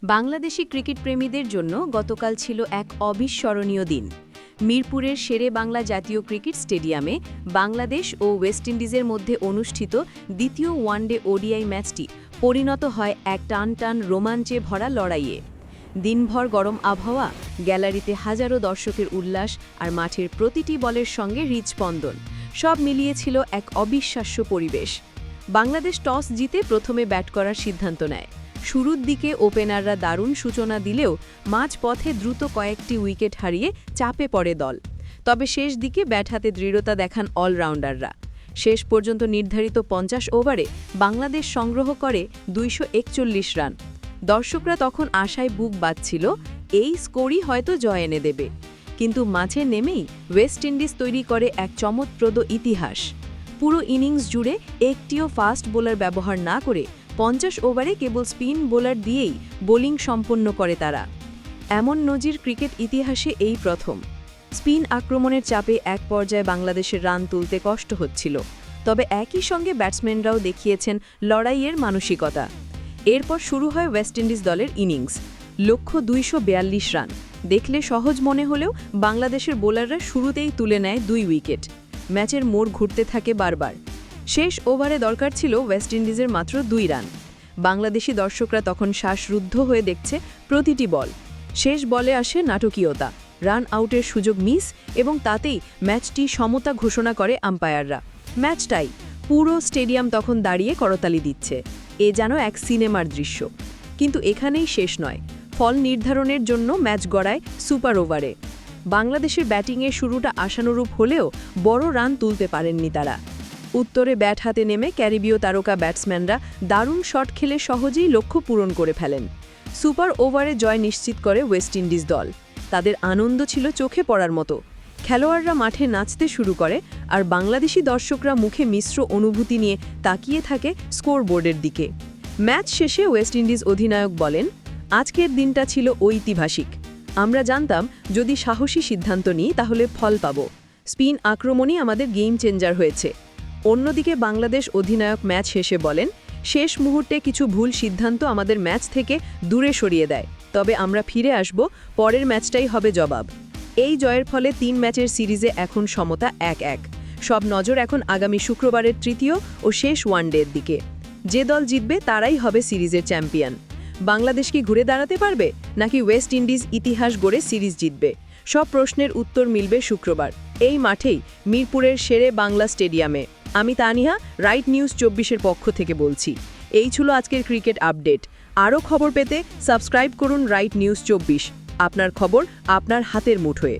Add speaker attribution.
Speaker 1: Bangladeshi cricket প্রেমীদের জন্য গতকাল ছিল এক অবিস্মরণীয় দিন। মিরপুরের শেরে বাংলা জাতীয় ক্রিকেট স্টেডিয়ামে বাংলাদেশ ও ওয়েস্ট ইন্ডিজের মধ্যে অনুষ্ঠিত দ্বিতীয় ওয়ানডে ওডিআই ম্যাচটি পরিণত হয় এক টান রোমাঞ্চে ভরা লড়াইয়ে। দিনভর গরম আবহাওয়া, গ্যালারিতে হাজারো দর্শকের উল্লাস আর মাঠের প্রতিটি বলের সঙ্গে হৃদস্পন্দন, সব মিলিয়ে ছিল এক অবিশ্বাস্য পরিবেশ। বাংলাদেশ টস জিতে প্রথমে ব্যাট করার সিদ্ধান্ত নেয়। শুরুর দিকে ওপেনাররা দারুণ সূচনা দিলেও মাঝপথে দ্রুত কয়েকটি উইকেট হারিয়ে চাপে পড়ে দল। তবে শেষ দিকে ব্যাট হাতে দৃঢ়তা দেখান অলরাউন্ডাররা। শেষ পর্যন্ত নির্ধারিত 50 ওভারে বাংলাদেশ সংগ্রহ করে 241 রান। দর্শকরা তখন আশায় বুক বাঁধছিল, এই স্কোরই হয়তো জয় এনে দেবে। কিন্তু মাঝে নেমেই ওয়েস্ট ইন্ডিজ তৈরি করে এক চমকপ্রদ ইতিহাস। পুরো ইনিংস জুড়ে একটিও ফাস্ট বোলার ব্যবহার না করে 50 ওভারে কেবল স্পিন বোলার দিয়েই বোলিং সম্পন্ন করে তারা। এমন নজির ক্রিকেট ইতিহাসে এই প্রথম। স্পিন আক্রমণের চাপে এক পর্যায়ে বাংলাদেশের রান তুলতে কষ্ট হচ্ছিল, তবে একই সঙ্গে ব্যাটসম্যানরাও দেখিয়েছেন লড়াইয়ের মানসিকতা। এরপর শুরু হয় ওয়েস্ট ইন্ডিজ দলের ইনিংস। লক্ষ্য 242 রান দেখলে সহজ মনে হলেও বাংলাদেশের বোলাররা শুরুতেই তুলে নেয় 2 উইকেট। ম্যাচের মোড় ঘুরতে থাকে বারবার। শেষ ওভারে দরকার ছিল ওয়েস্ট ইন্ডিজের মাত্র 2 রান। বাংলাদেশি দর্শকরা তখন শ্বাসরুদ্ধ হয়ে দেখছে প্রতিটি বল। শেষ বলে আসে নাটকীয়তা, রান আউটের সুযোগ মিস এবং তাতেই ম্যাচটি সমতা ঘোষণা করে আম্পায়াররা। ম্যাচটাই পুরো স্টেডিয়াম তখন দাঁড়িয়ে করতালি দিচ্ছে। এ যেন এক সিনেমার দৃশ্য। কিন্তু এখানেই শেষ নয়। ফল নির্ধারণের জন্য ম্যাচ গড়ায় সুপার ওভারে। বাংলাদেশের ব্যাটিংয়ের শুরুটা আশানুরূপ হলেও বড় রান তুলতে পারেননি তারা। উত্তরে ব্যাট হাতে নেমে ক্যারিবীয় তারকা ব্যাটসম্যানরা দারুণ শট খেলে সহজেই লক্ষ্য পূরণ করে ফেলেন। সুপার ওভারে জয় নিশ্চিত করে ওয়েস্ট ইন্ডিজ দল। তাদের আনন্দ ছিল চোখে পড়ার মতো। খেলোয়াড়রা মাঠে নাচতে শুরু করে আর বাংলাদেশি দর্শকরা মুখে মিশ্র অনুভূতি নিয়ে তাকিয়ে থাকে স্কোরবোর্ডের দিকে। ম্যাচ শেষে ওয়েস্ট ইন্ডিজ অধিনায়ক বলেন, আজকের দিনটা ছিল ঐতিহাসিক। আমরা জানতাম যদি সাহসী সিদ্ধান্ত নিই তাহলে ফল পাব। স্পিন আক্রমণই আমাদের গেম চেঞ্জার হয়েছে। অন্যদিকে বাংলাদেশ অধিনায়ক ম্যাচ শেষে বলেন, শেষ মুহূর্তে কিছু ভুল সিদ্ধান্ত আমাদের ম্যাচ থেকে দূরে সরিয়ে দেয়, তবে আমরা ফিরে আসব, পরের ম্যাচটাই হবে জবাব। এই জয়ের ফলে 3 ম্যাচের সিরিজে এখন সমতা 1-1। সব নজর এখন আগামী শুক্রবারের তৃতীয় ও শেষ ওয়ানডের দিকে। যে দল জিতবে তারাই হবে সিরিজের চ্যাম্পিয়ন। বাংলাদেশ কি ঘুরে দাঁড়াতে পারবে, নাকি ওয়েস্ট ইন্ডিজ ইতিহাস গড়ে সিরিজ জিতবে? সব প্রশ্নের উত্তর মিলবে শুক্রবার এই মাঠেই, মিরপুরের শেরে বাংলা স্টেডিয়ামে। আমি তানিয়া, রাইট নিউজ 24-এর পক্ষ থেকে বলছি। এই ছিল আজকের ক্রিকেট আপডেট। আরও খবর পেতে সাবস্ক্রাইব করুন রাইট নিউজ 24। আপনার খবর আপনার হাতের মুঠোয়।